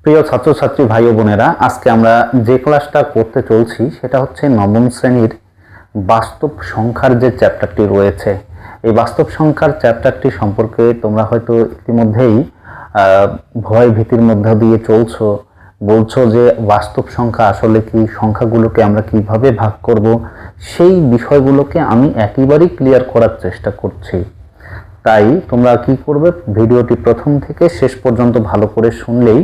প্রিয় ছাত্রছাত্রী ভাই ও বোনেরা, আজকে আমরা যে ক্লাসটা করতে চলছি সেটা হচ্ছে নবম শ্রেণীর বাস্তব সংখ্যার যে চ্যাপ্টারটি রয়েছে। এই বাস্তব সংখ্যার চ্যাপ্টারটি সম্পর্কে তোমরা হয়তো ইতিমধ্যেই ভয় ভীতির মধ্য দিয়ে বলছো যে বাস্তব সংখ্যা আসলে কি, সংখ্যাগুলোকে আমরা কিভাবে ভাগ করব, সেই বিষয়গুলোকে আমি একেবারেই ক্লিয়ার করার চেষ্টা করছি। তাই তোমরা কি করবে, ভিডিওটি প্রথম থেকে শেষ পর্যন্ত ভালো করে শুনলেই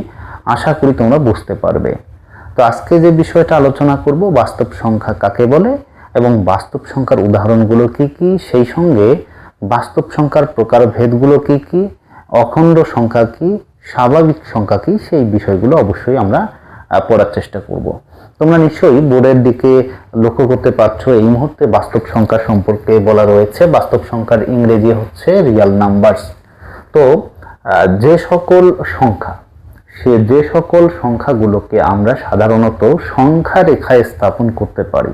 আশা করি তোমরা বুঝতে পারবে। তো আজকে যে বিষয়টা আলোচনা করব, বাস্তব সংখ্যা কাকে বলে এবং বাস্তব সংখ্যার উদাহরণগুলো কি কি, সেই সঙ্গে বাস্তব সংখ্যার প্রকারভেদগুলো কি কি, অখণ্ড সংখ্যা কি, স্বাভাবিক সংখ্যা কি, সেই বিষয়গুলো অবশ্যই আমরা পড়ার চেষ্টা করব। তোমরা নিশ্চয়ই বোর্ডের দিকে লক্ষ্য করতে পারছো, এই মুহূর্তে বাস্তব সংখ্যা সম্পর্কে বলা রয়েছে। বাস্তব সংখ্যার ইংরেজি হচ্ছে রিয়াল নাম্বারস। তো যে সকল সংখ্যাগুলোকে আমরা সাধারণত সংখ্যা রেখায় স্থাপন করতে পারি,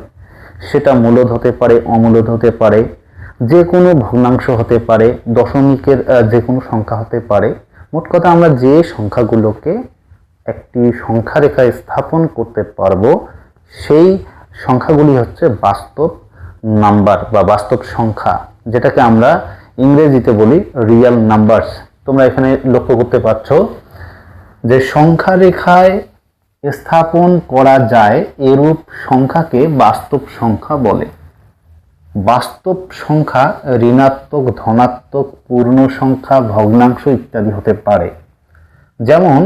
সেটা মূলদ হতে পারে, অমূলদ হতে পারে, যে কোনো ভগ্নাংশ হতে পারে, দশমিকের যে কোনো সংখ্যা হতে পারে। মোট কথা, আমরা যে সংখ্যাগুলোকে একটি সংখ্যা রেখায় স্থাপন করতে পারবো সেই সংখ্যাগুলি হচ্ছে বাস্তব নাম্বার বা বাস্তব সংখ্যা, যেটাকে আমরা ইংরেজিতে বলি রিয়াল নাম্বারস। তোমরা এখানে লক্ষ্য করতে পারছো যে সংখ্যা রেখায় স্থাপন করা যায় এরূপ সংখ্যাকে বাস্তব সংখ্যা বলে। বাস্তব সংখ্যা ঋণাত্মক, ধনাত্মক, পূর্ণ সংখ্যা, ভগ্নাংশ ইত্যাদি হতে পারে। যেমন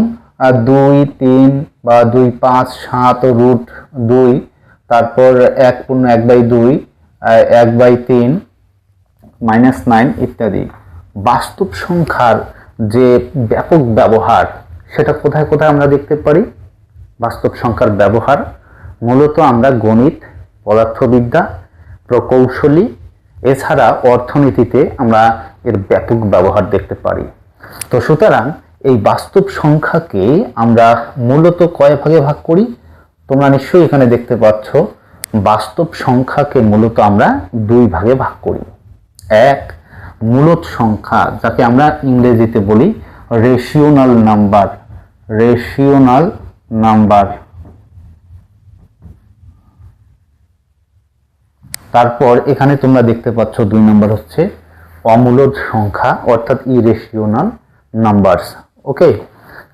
2, 3 বা 2, 5, 7 √2, তারপর 1 পূর্ণ 1/2, 1/3, -9 ইত্যাদি। বাস্তব সংখ্যার যে ব্যাপক ব্যবহার, সেটা কোথায় কোথায় আমরা দেখতে পারি? বাস্তব সংখ্যার ব্যবহার মূলত আমরা গণিত, পদার্থবিদ্যা, প্রকৌশলী, এছাড়া অর্থনীতিতে আমরা এর ব্যাপক ব্যবহার দেখতে পারি। তো সুতরাং এই বাস্তব সংখ্যাকে আমরা মূলত কয় ভাগে ভাগ করি? তোমরা নিশ্চয়ই এখানে দেখতে পাচ্ছ, বাস্তব সংখ্যাকে মূলত আমরা 2 ভাগে ভাগ করি। এক, মূলদ সংখ্যা, যাকে আমরা ইংরেজিতে বলি রেশিওনাল নাম্বার। তারপর এখানে তোমরা দেখতে পাচ্ছ 2 নম্বর হচ্ছে অমূলদ সংখ্যা, অর্থাৎ ইরেশিওনাল নাম্বারস। ওকে,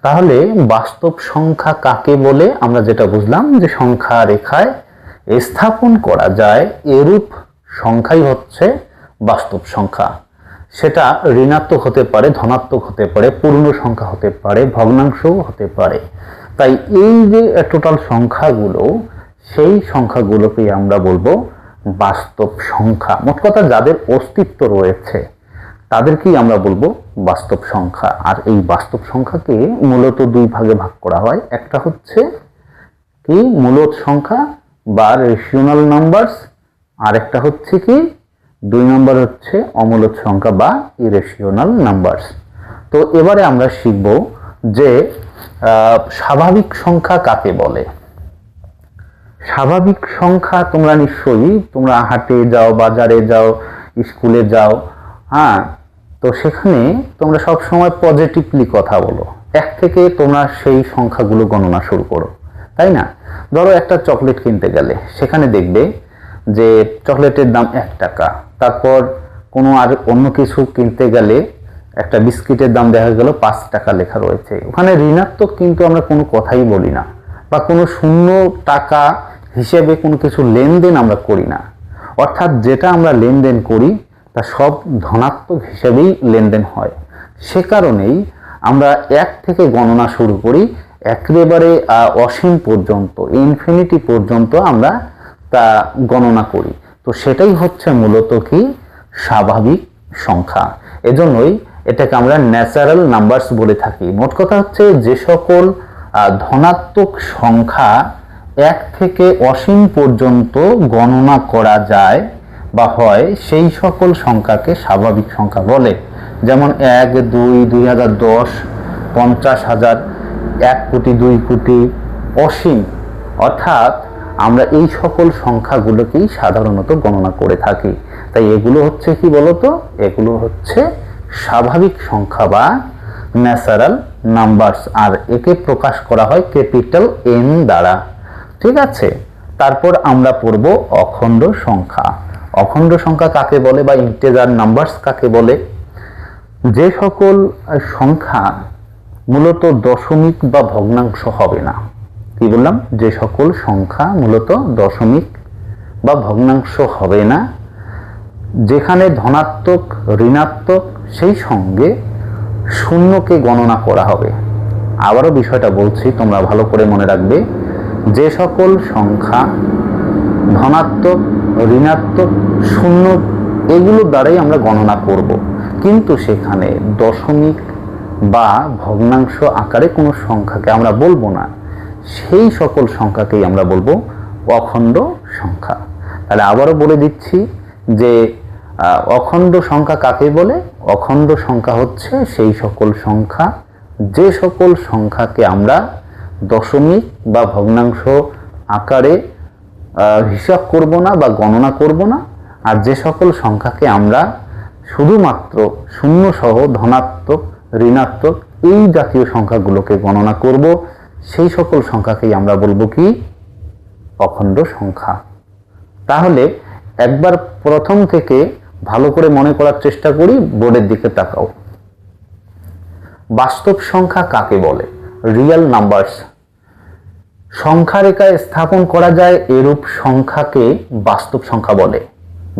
তাহলে বাস্তব সংখ্যা কাকে বলে আমরা যেটা বুঝলাম, যে সংখ্যা রেখায় স্থাপন করা যায় এরূপ সংখ্যাই হচ্ছে বাস্তব সংখ্যা। সেটা ঋণাত্মক হতে পারে, ধনাত্মক হতে পারে, পূর্ণ সংখ্যা হতে পারে, ভগ্নাংশও হতে পারে। তাই এই যে টোটাল সংখ্যাগুলো, সেই সংখ্যাগুলোকেই আমরা বলবো বাস্তব সংখ্যা। মোট কথা, যাদের অস্তিত্ব রয়েছে তাদেরকেই আমরা বলবো বাস্তব সংখ্যা। আর এই বাস্তব সংখ্যাকে মূলত 2 ভাগে ভাগ করা হয়। একটা হচ্ছে কি, মূলদ সংখ্যা বা রেশিওনাল নাম্বারস, আর একটা হচ্ছে কি, 2 নম্বর হচ্ছে অমূলদ সংখ্যা বা ইরেশিওনাল নাম্বারস। তো এবারে আমরা শিখব যে স্বাভাবিক সংখ্যা কাকে বলে। স্বাভাবিক সংখ্যা তোমরা নিশ্চয়ই, তোমরা হাটে যাও, বাজারে যাও, স্কুলে যাও, হ্যাঁ, তো সেখানে তোমরা সব সময় পজিটিভলি কথা বলো। 1 থেকে তোমরা সেই সংখ্যাগুলো গণনা শুরু করো, তাই না? ধরো একটা চকলেট কিনতে গেলে সেখানে দেখবে যে চকলেটের দাম 1 টাকা। তারপর কোনো আর অন্য কিছু কিনতে গেলে একটা বিস্কিটের দাম দেখা গেল 5 টাকা লেখা রয়েছে। ওখানে ঋণাত্মক কিন্তু আমরা কোনো কথাই বলি না, বা কোনো শূন্য টাকা হিসেবে কোনো কিছু লেনদেন আমরা করি না। অর্থাৎ যেটা আমরা লেনদেন করি তা সব ধনাত্মক হিসেবেই লেনদেন হয়। সে কারণেই আমরা 1 থেকে গণনা শুরু করি, একেবারে অসীম পর্যন্ত, ইনফিনিটি পর্যন্ত আমরা তা গণনা করি। তো সেটাই হচ্ছে মূলত কি, স্বাভাবিক সংখ্যা। এজন্যই এটাকে আমরা ন্যাচারাল নাম্বারস বলে থাকি। মোট কথা হচ্ছে, যে সকল ধনাত্মক সংখ্যা 1 থেকে অসীম পর্যন্ত গণনা করা যায় বা হয়, সেই সকল সংখ্যাকে স্বাভাবিক সংখ্যা বলে। যেমন 1, 2, 2010, 50,000, 1 কোটি, 2 কোটি, অসীম। অর্থাৎ আমরা এই সকল সংখ্যাগুলোকেই সাধারণত গণনা করে থাকি। তাই এগুলো হচ্ছে কি বলতো, এগুলো হচ্ছে স্বাভাবিক সংখ্যা বা ন্যাচারাল নাম্বারস, আর একে প্রকাশ করা হয় ক্যাপিটাল এন দ্বারা। ঠিক আছে, তারপর আমরা পড়ব অখণ্ড সংখ্যা। অখণ্ড সংখ্যা কাকে বলে বা ইন্টিজার নাম্বারস কাকে বলে? যে সকল সংখ্যা মূলত দশমিক বা ভগ্নাংশ হবে না। কি বললাম? যে সকল সংখ্যা মূলত দশমিক বা ভগ্নাংশ হবে না, যেখানে ধনাত্মক ঋণাত্মক সেই সঙ্গে শূন্যকে গণনা করা হবে। আবারও বিষয়টা বলছি, তোমরা ভালো করে মনে রাখবে। যে সকল সংখ্যা ধনাত্মক ঋণাত্মক শূন্য এগুলোর দ্বারাই আমরা গণনা করব, কিন্তু সেখানে দশমিক বা ভগ্নাংশ আকারে কোনো সংখ্যাকে আমরা বলবো না, সেই সকল সংখ্যাকেই আমরা বলবো অখণ্ড সংখ্যা। তাহলে আবারও বলে দিচ্ছি যে অখণ্ড সংখ্যা কাকে বলে? অখণ্ড সংখ্যা হচ্ছে সেই সকল সংখ্যা, যে সকল সংখ্যাকে আমরা দশমিক বা ভগ্নাংশ আকারে হিসাব করব না বা গণনা করব না, আর যে সকল সংখ্যাকে আমরা শুধুমাত্র শূন্য সহ ধনাত্মক ঋণাত্মক এই জাতীয় সংখ্যাগুলোকে গণনা করব, সেই সকল সংখ্যাকেই আমরা বলবো কি? অখণ্ড সংখ্যা। তাহলে একবার প্রথম থেকে ভালো করে মনে করার চেষ্টা করি, বোর্ডের দিকে তাকাও। বাস্তব সংখ্যা কাকে বলে? Real numbers. সংখ্যা রেখায় স্থাপন করা যায় এরূপ সংখ্যাকে বাস্তব সংখ্যা বলে।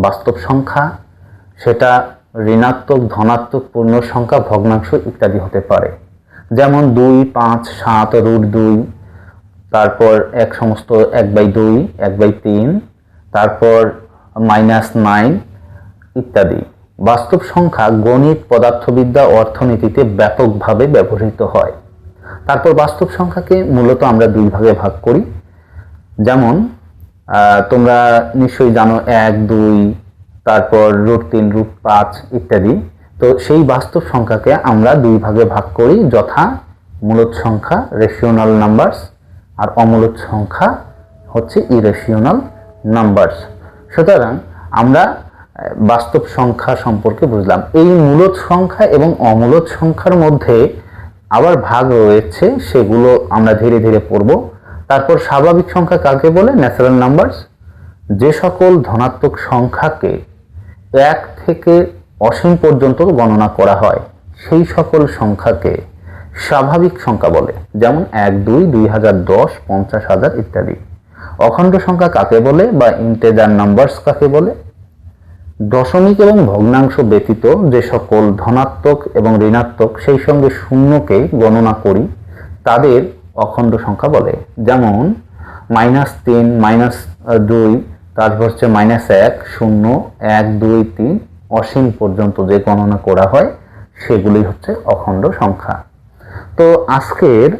বাস্তব সংখ্যা সেটা ঋণাত্মক ধনাত্মক পূর্ণ সংখ্যা ভগ্নাংশ ইত্যাদি হতে পারে, যেমন 2, 5, 7, √2, তারপর এক সমস্ত 1/2, 1/3, তারপর -9 ইত্যাদি। বাস্তব সংখ্যা গণিত, পদার্থবিদ্যা, অর্থনীতিতে ব্যাপকভাবে ব্যবহৃত হয়। তারপর বাস্তব সংখ্যাকে মূলত আমরা দুই ভাগে ভাগ করি, যেমন তোমরা নিশ্চয়ই জানো 1, 2, তারপর √3, √5 ইত্যাদি। তো সেই বাস্তব সংখ্যাকে আমরা দুই ভাগে ভাগ করি, যথা মূলদ সংখ্যা রেশিওনাল নাম্বারস আর অমূলদ সংখ্যা হচ্ছে ইরেশিওনাল নাম্বারস। সুতরাং আমরা বাস্তব সংখ্যা সম্পর্কে বুঝলাম। এই মূলদ সংখ্যা এবং অমূলদ সংখ্যার মধ্যে আবার ভাগ রয়েছে, সেগুলো আমরা ধীরে ধীরে পড়ব। তারপর স্বাভাবিক সংখ্যা কাকে বলে? Natural numbers. যে সকল ধনাত্মক সংখ্যাকে 1 থেকে অসীম পর্যন্ত গণনা করা হয়, সেই সকল সংখ্যাকে স্বাভাবিক সংখ্যা বলে, যেমন 1, 2, 2010, 50,000 ইত্যাদি। অখণ্ড সংখ্যা কাকে বলে বা ইন্টিজার নাম্বারস কাকে বলে? দশমিক এবং ভগ্নাংশ ব্যতীত যে সকল ধনাত্মক এবং ঋণাত্মক সেই সঙ্গে শূন্যকে গণনা করি তাদের অখণ্ড সংখ্যা বলে, যেমন -3, -2, তারপর হচ্ছে -1, 0, 1, 2, 3 অসীম পর্যন্ত যে গণনা করা হয় সেগুলি হচ্ছে অখণ্ড সংখ্যা। তো আজকের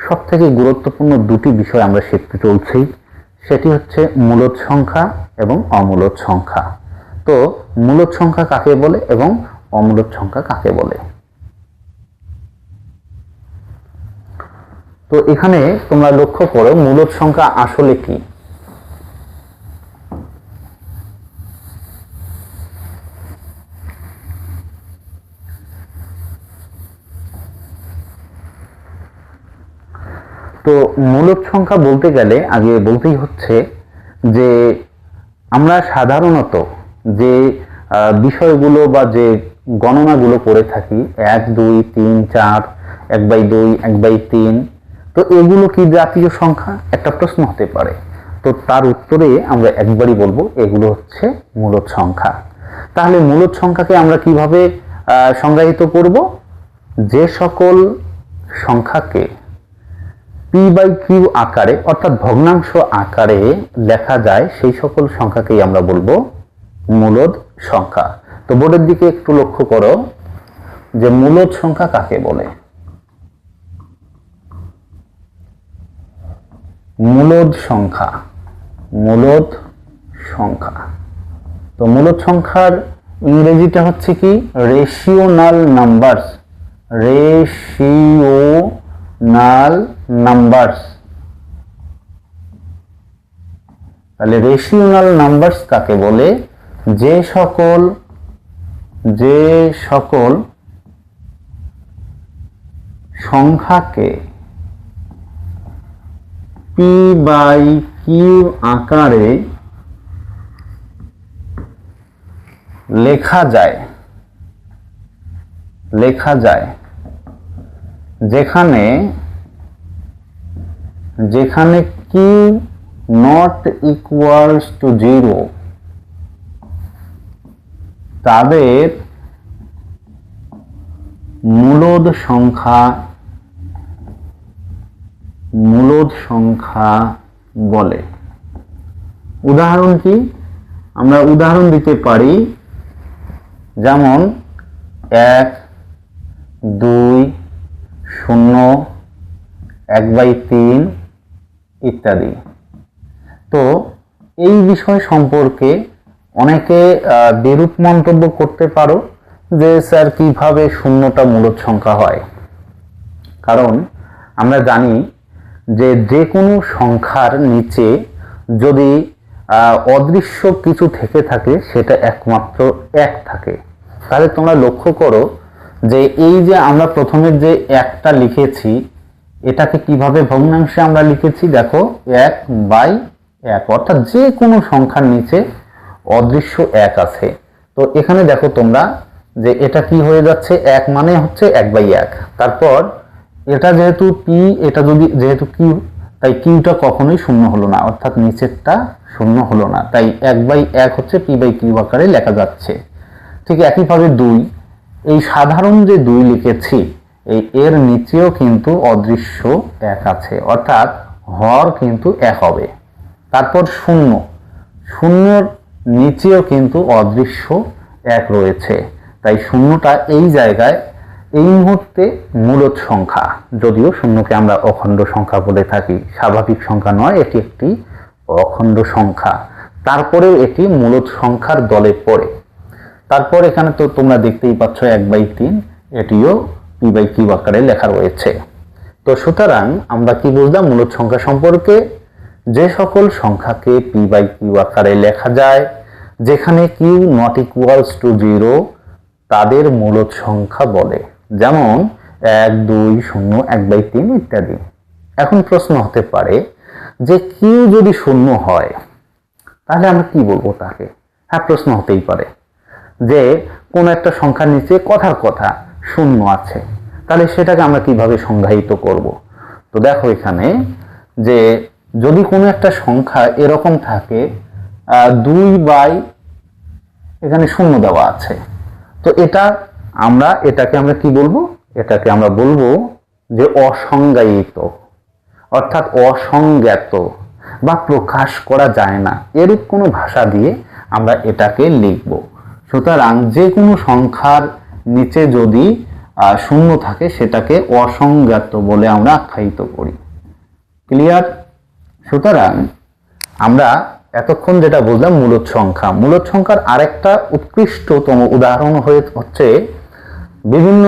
সব থেকে গুরুত্বপূর্ণ দুটি বিষয় আমরা শিখতে চলছি, সেটি হচ্ছে মূলদ সংখ্যা এবং অমূলদ সংখ্যা। তো মূলদ সংখ্যা কাকে বলে এবং অমূলদ সংখ্যা কাকে বলে? তো এখানে তোমরা লক্ষ্য করো মূলদ সংখ্যা আসলে কি। তো মূলদ সংখ্যা বলতে গেলে আগে বলতেই হচ্ছে যে আমরা সাধারণত যে বিষয়গুলো বা যে গণনাগুলো করে থাকি 1, 2, 3, 4, 1/2, 1/3, তো এগুলো কি জাতীয় সংখ্যা? একটা প্রশ্ন হতে পারে। তো তার উত্তরে আমরা একবারই বলবো এগুলো হচ্ছে মূলদ সংখ্যা। তাহলে মূলদ সংখ্যাকে আমরা কিভাবে সংজ্ঞায়িত করব? যে সকল সংখ্যাকে p/q আকারে অর্থাৎ ভগ্নাংশ আকারে লেখা যায় সেই সকল সংখ্যাকেই আমরা বলবো মূলদ সংখ্যা। তো বোর্ডের দিকে একটু লক্ষ্য করো যে মূলদ সংখ্যা কাকে বলে। মূলদ সংখ্যা, মূলদ সংখ্যা। তো মূলদ সংখ্যার ইংরেজিটা হচ্ছে কি? রেশিওনাল নাম্বারস। রেশিওনাল নাম্বারস। তাহলে রেশিওনাল নাম্বারস কাকে বলে? যে সকল সংখ্যাকে পি বাই কিউ আকারে লেখা যায় যেখানে কিউ নট ইকুয়ালস টু 0 তাদের মূলদ সংখ্যা বলে। উদাহরণ কি? আমরা উদাহরণ দিতে পারি, যেমন 1, 2, 0, 1/3 ইত্যাদি। তো এই বিষয় সম্পর্কে অনেকে বিরূপ মন্তব্য করতে পারো যে স্যার কিভাবে শূন্যটা মূলদ সংখ্যা হয়। কারণ আমরা জানি যে কোনো সংখ্যার নিচে যদি অদৃশ্য কিছু থেকে থাকে সেটা একমাত্র 1 থাকে। তাহলে তোমরা লক্ষ্য করো যে এই যে আমরা প্রথমে যে 1টা লিখেছি এটাকে কিভাবে ভগ্নাংশে আমরা লিখেছি, দেখো 1/1, অর্থাৎ যে কোনো সংখ্যার নিচে অদৃশ্য 1 আছে। তো এখানে দেখো তোমরা যে এটা কি হয়ে যাচ্ছে, 1 মানে হচ্ছে 1/1। তারপর এটা যেহেতু পি, এটা যেহেতু কিউ, তাই কিউটা কখনোই শূন্য হলো না, অর্থাৎ নিচেরটা শূন্য হলো না, তাই 1/1 হচ্ছে পি বাই কিউ আকারে লেখা যাচ্ছে। ঠিক একইভাবে 2, এই সাধারণ যে 2 লিখেছি এর নিচেও কিন্তু অদৃশ্য 1 আছে, অর্থাৎ হর কিন্তু 1 হবে। তারপর 0 নিচেও কিন্তু অদৃশ্য 1 রয়েছে, তাই শূন্যটা এই জায়গায় এই মুহূর্তে মূলদ সংখ্যা, যদিও শূন্যকে আমরা অখণ্ড সংখ্যা বলে থাকি, স্বাভাবিক সংখ্যা নয়, এটি একটি অখণ্ড সংখ্যা। তারপরেও এটি মূলদ সংখ্যার দলে পড়ে। তারপর এখানে তো তোমরা দেখতেই পাচ্ছ 1/3, এটিও পি বাই কিউ আকারে লেখা রয়েছে। তো সুতরাং আমরা কি বুঝলাম মূলদ সংখ্যা সম্পর্কে? যে সকল সংখ্যাকে পি বাই কিউ আকারে লেখা যায়, যেখানে কিউ নট ইকুয়ালস টু 0 তাদের মূলদ সংখ্যা বলে, যেমন 1, 2, 0, 1/3 ইত্যাদি। এখন প্রশ্ন হতে পারে যে কিউ যদি 0 হয় তাহলে আমরা কি বলবো তাকে? হ্যাঁ, প্রশ্ন হতেই পারে যে কোন একটা সংখ্যার নিচে কথার কথা 0 আছে, তাহলে সেটাকে আমরা কিভাবে সংজ্ঞায়িত করব? তো দেখো এখানে যে যদি কোনো একটা সংখ্যা এরকম থাকে 2 এখানে 0 দেওয়া আছে, তো এটাকে আমরা কি বলবো? এটাকে আমরা বলবো যে অসংজ্ঞায়িত, অর্থাৎ অসংজ্ঞাত বা প্রকাশ করা যায় না, এরূপ কোনো ভাষা দিয়ে আমরা এটাকে লিখব। সুতরাং যে কোনো সংখ্যার নিচে যদি 0 থাকে সেটাকে অসংজ্ঞাত বলে আমরা আখ্যায়িত করি। ক্লিয়ার? সুতরাং আমরা এতক্ষণ যেটা বুঝলাম মূলদ সংখ্যার আরেকটা উৎকৃষ্টতম উদাহরণ হচ্ছে বিভিন্ন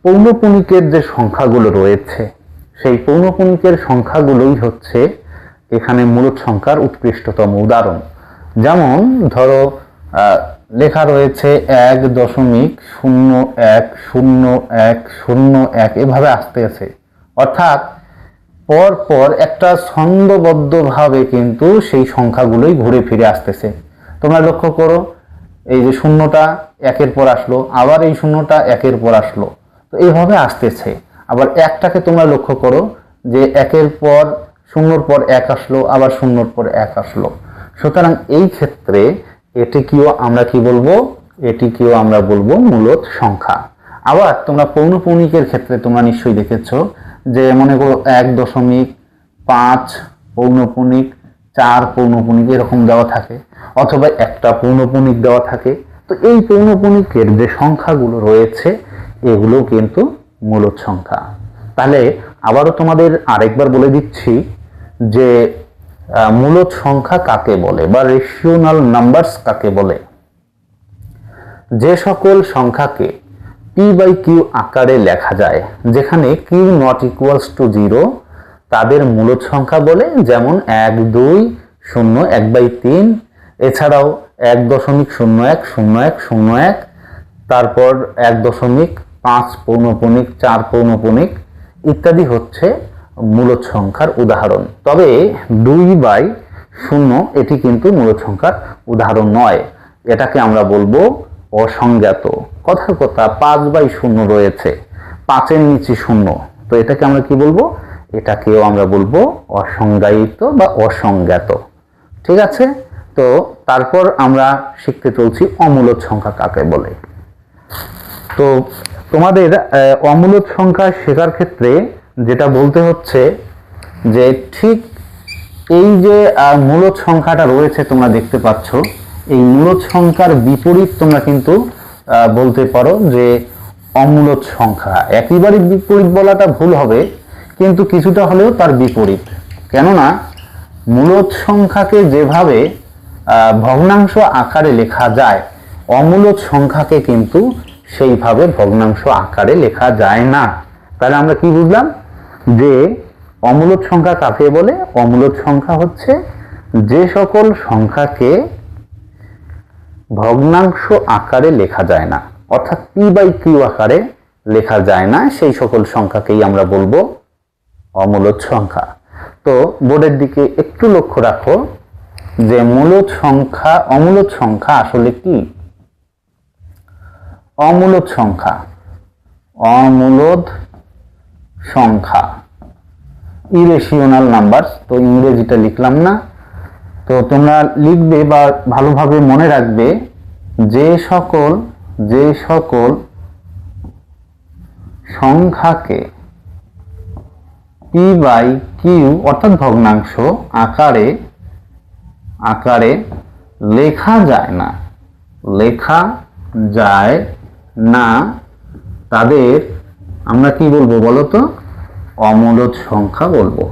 পৌনঃপুনিকের যে সংখ্যাগুলো রয়েছে, সেই পৌনঃপুনিকের সংখ্যাগুলোই হচ্ছে এখানে মূলদ সংখ্যার উৎকৃষ্টতম উদাহরণ। যেমন ধরো লেখা রয়েছে 1.010101 এভাবে আসতেছে, অর্থাৎ পর একটা ছন্দবদ্ধভাবে কিন্তু সেই সংখ্যাগুলোই ঘুরে ফিরে আসতেছে। তোমরা লক্ষ্য করো, এই যে 0টা 1-এর পর আসলো, আবার এই 0টা 1-এর পর আসলো, তো এইভাবে আসতেছে। আবার 1টাকে তোমরা লক্ষ্য করো যে 1-এর পর 0-র পর 1 আসলো, আবার 0-র পর 1 আসলো। সুতরাং এই ক্ষেত্রে এটিকেও আমরা বলবো মূলদ সংখ্যা। আবার তোমরা পৌনঃপুনিকের ক্ষেত্রে তোমরা নিশ্চয়ই দেখেছো যে মনে করো 1.5 পৌনঃপুনিক, 4 পৌনঃপুনিক এরকম দেওয়া থাকে, অথবা একটা পৌনঃপুনিক দেওয়া থাকে। তো এই পৌনঃপুনিকের যে সংখ্যাগুলো রয়েছে এগুলো কিন্তু মূলদ সংখ্যা। তাহলে আবারও তোমাদের আরেকবার বলে দিচ্ছি যে মূলদ সংখ্যা কাকে বলে বা রেশিওনাল নাম্বারস কাকে বলে? যে সকল সংখ্যাকে পি বাই কিউ আকারে লেখা যায়, যেখানে কিউ নট ইকুয়ালস টু 0 তাদের মূলদ সংখ্যা বলে, যেমন 1, 2, 0, 1/3, এছাড়াও 1.010101, তারপর 1.05 5 পৌনঃপুনিক, 4 পৌনঃপুনিক ইত্যাদি হচ্ছে মূলদ সংখ্যার উদাহরণ। তবে 2/0 এটি কিন্তু মূলদ সংখ্যার উদাহরণ নয়, এটাকে আমরা বলবো অসংজ্ঞাত। কথার কথা 5/0 রয়েছে, 5-এর নিচে 0, তো এটাকে আমরা কি বলবো? এটাকেও আমরা বলবো অসংজ্ঞায়িত বা অসংজ্ঞাত। ঠিক আছে, তো তারপর আমরা শিখতে চলছি অমূলদ সংখ্যা কাকে বলে। তো তোমাদের অমূলদ সংখ্যা শেখার ক্ষেত্রে যেটা বলতে হচ্ছে যে ঠিক এই যে মূলদ সংখ্যাটা রয়েছে তোমরা দেখতে পাচ্ছ, এই মূলদ সংখ্যার বিপরীত তোমরা কিন্তু বলতে পারো যে অমূলদ সংখ্যা। একেবারে বিপরীত বলাটা ভুল হবে, কিন্তু কিছুটা হলেও তার বিপরীত। কেননা মূলদ সংখ্যাকে যেভাবে ভগ্নাংশ আকারে লেখা যায়, অমূলদ সংখ্যাকে কিন্তু সেইভাবে ভগ্নাংশ আকারে লেখা যায় না। তাহলে আমরা কি বুঝলাম যে অমূলদ সংখ্যা কাকে বলে? অমূলদ সংখ্যা হচ্ছে যে সকল সংখ্যাকে ভগ্নাংশ আকারে লেখা যায় না, অর্থাৎ p/q আকারে লেখা যায় না, সেই সকল সংখ্যাকেই আমরা বলবো অমূলদ সংখ্যা। তো বোর্ডের দিকে একটু লক্ষ্য রাখো যে অমূলদ সংখ্যা আসলে কি? অমূলদ সংখ্যা ইরেশনাল নাম্বার, তো ইংরেজিটা লিখলাম না, তো তোমরা লিখবে বা ভালোভাবে মনে রাখবে যে সকল সংখ্যাকে p/q অর্থাৎ ভগ্নাংশ আকারে লেখা যায় না তাদের আমরা কি বলবো বলো তো? অমূলদ সংখ্যা বলবো।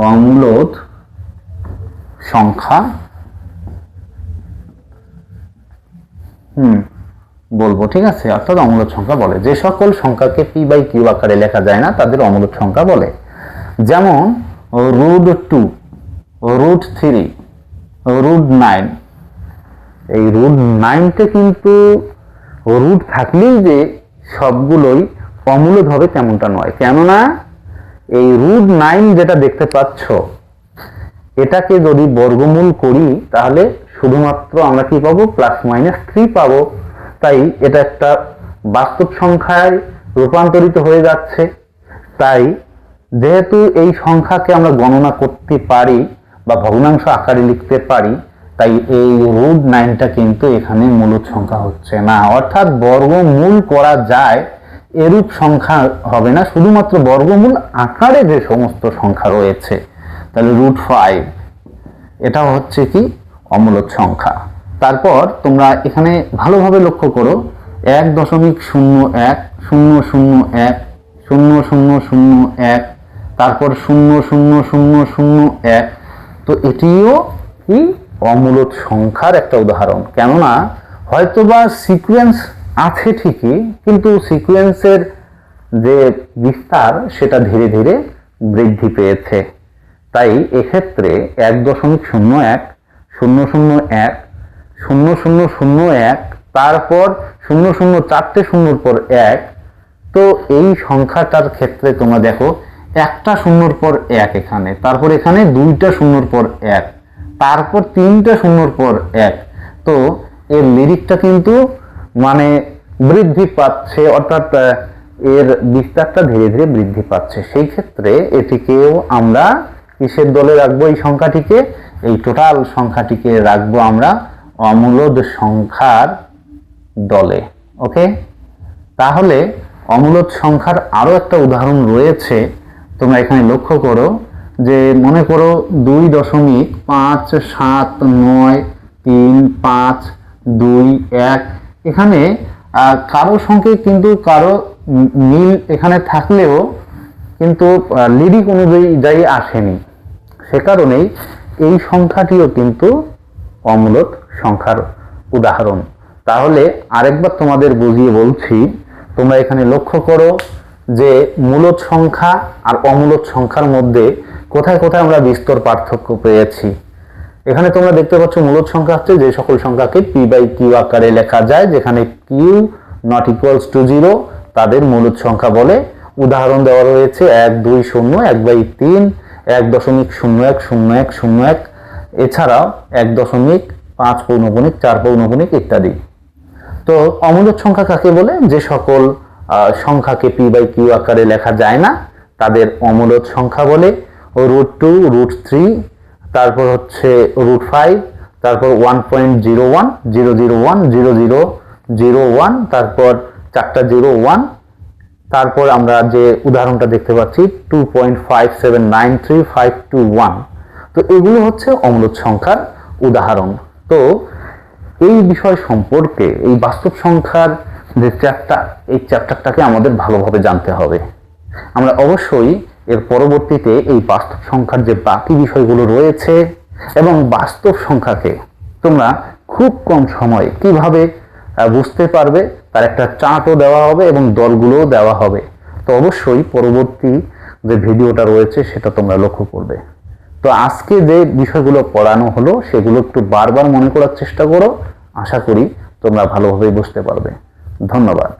অমূলদ সংখ্যা বলবো, ঠিক আছে? অর্থাৎ অমূলদ সংখ্যা বলে যে সকল সংখ্যাকে p/q আকারে লেখা যায় না তাদের অমূলদ সংখ্যা বলে। যেমন √2, √3, √9। এই √9তে কিন্তু রুট থাকলেই যে সবগুলোই অমূলদ হবে তেমনটা নয়। কেননা এই √9 যেটা দেখতে পাচ্ছ, এটাকে যদি বর্গমূল করি তাহলে শুধুমাত্র আমরা কি পাবো? +-3 পাবো। তাই এটা একটা বাস্তব সংখ্যায় রূপান্তরিত হয়ে যাচ্ছে। তাই যেহেতু এই সংখ্যাকে আমরা গণনা করতে পারি বা ভগ্নাংশ আকারে লিখতে পারি, তাই এই √9টা কিন্তু এখানে মূলদ সংখ্যা হচ্ছে না, অর্থাৎ বর্গমূল করা যায় এরূপ সংখ্যা হবে না, শুধুমাত্র বর্গমূল আকারে যে সমস্ত সংখ্যা রয়েছে। তাহলে √5 এটা হচ্ছে কি? অমূলদ সংখ্যা। তারপর তোমরা এখানে ভালোভাবে লক্ষ্য করো 1.001 তারপর 0.0001, তো এটিও কি? অমূলদ সংখ্যার একটা উদাহরণ। কেননা হয়তোবা সিকোয়েন্স আছে ঠিকই, কিন্তু সিকোয়েন্সের যে বিস্তার সেটা ধীরে ধীরে বৃদ্ধি পেয়েছে। তাই এক্ষেত্রে 1.01, 001, 0001, তারপর 00, 4টে শূন্যর পর 1, তো এই সংখ্যাটার ক্ষেত্রে তোমরা দেখো একটা শূন্যর পর 1 এখানে, তারপর এখানে 2টা শূন্যর পর 1, তারপর 3টা শূন্যর পর 1, তো এর লিরিকটা কিন্তু মানে বৃদ্ধি পাচ্ছে, অর্থাৎ এর বিস্তারটা ধীরে ধীরে বৃদ্ধি পাচ্ছে। সেই ক্ষেত্রে এটিকেও আমরা কিসের দলে রাখবো? এই সংখ্যাটিকে, এই টোটাল সংখ্যাটিকে রাখবো আমরা অমূলদ সংখ্যার দলে। ওকে, তাহলে অমূলদ সংখ্যার আরো একটা উদাহরণ রয়েছে। তোমরা এখানে লক্ষ্য করো যে মনে করো 2.5793521, এখানে কারো সঙ্গে কিন্তু কারো মিল এখানে থাকলেও কিন্তু লিরিক অনুযায়ী আসেনি, সে কারণেই এই সংখ্যাটিও কিন্তু অমূলদ সংখ্যার উদাহরণ। তাহলে আরেকবার তোমাদের বুঝিয়ে বলছি, তোমরা এখানে লক্ষ্য করো যে মূলদ সংখ্যা আর অমূলদ সংখ্যার মধ্যে কোথায় কোথায় আমরা বিস্তর পার্থক্য পেয়েছি। এখানে তোমরা দেখতে পাচ্ছ মূলদ সংখ্যা হচ্ছে যে সকল সংখ্যাকে p/q আকারে লেখা যায়, যেখানে q নট ইকুয়ালস টু 0 তাদের মূলদ সংখ্যা বলে। উদাহরণ দেওয়া রয়েছে 1 2 0 1/3 1.010101 এছাড়াও 1.5 পৌনঃপুনিক 4 পৌনঃপুনিক ইত্যাদি। তো অমূলদ সংখ্যা কাকে বলে? যে সকল সংখ্যাকে p/q আকারে লেখা যায় না তাদের অমূলদ সংখ্যা বলে। √2 √3 তারপর হচ্ছে √5 তারপর 1.01 001 0001 তারপর 4টা 01 তারপর আমরা যে উদাহরণটা দেখতে পাচ্ছি 2.5793521। তো এগুলো হচ্ছে অমূলদ সংখ্যার উদাহরণ। তো এই বিষয় সম্পর্কে এই বাস্তব সংখ্যার যে চ্যাপ্টার, এই চ্যাপ্টারটাকে আমাদের ভালোভাবে জানতে হবে। আমরা অবশ্যই এর পরবর্তীতে এই বাস্তব সংখ্যার যে বাকি বিষয়গুলো রয়েছে এবং বাস্তব সংখ্যাকে তোমরা খুব কম সময়ে কিভাবে বুঝতে পারবে তার একটা চার্টও দেওয়া হবে এবং দলগুলোও দেওয়া হবে। তো অবশ্যই পরবর্তী যে ভিডিওটা রয়েছে সেটা তোমরা লক্ষ্য করবে। তো আজকে যে বিষয়গুলো পড়ানো হলো সেগুলো একটু বারবার মনে করার চেষ্টা করো, আশা করি তোমরা ভালোভাবে বুঝতে পারবে। ধন্যবাদ।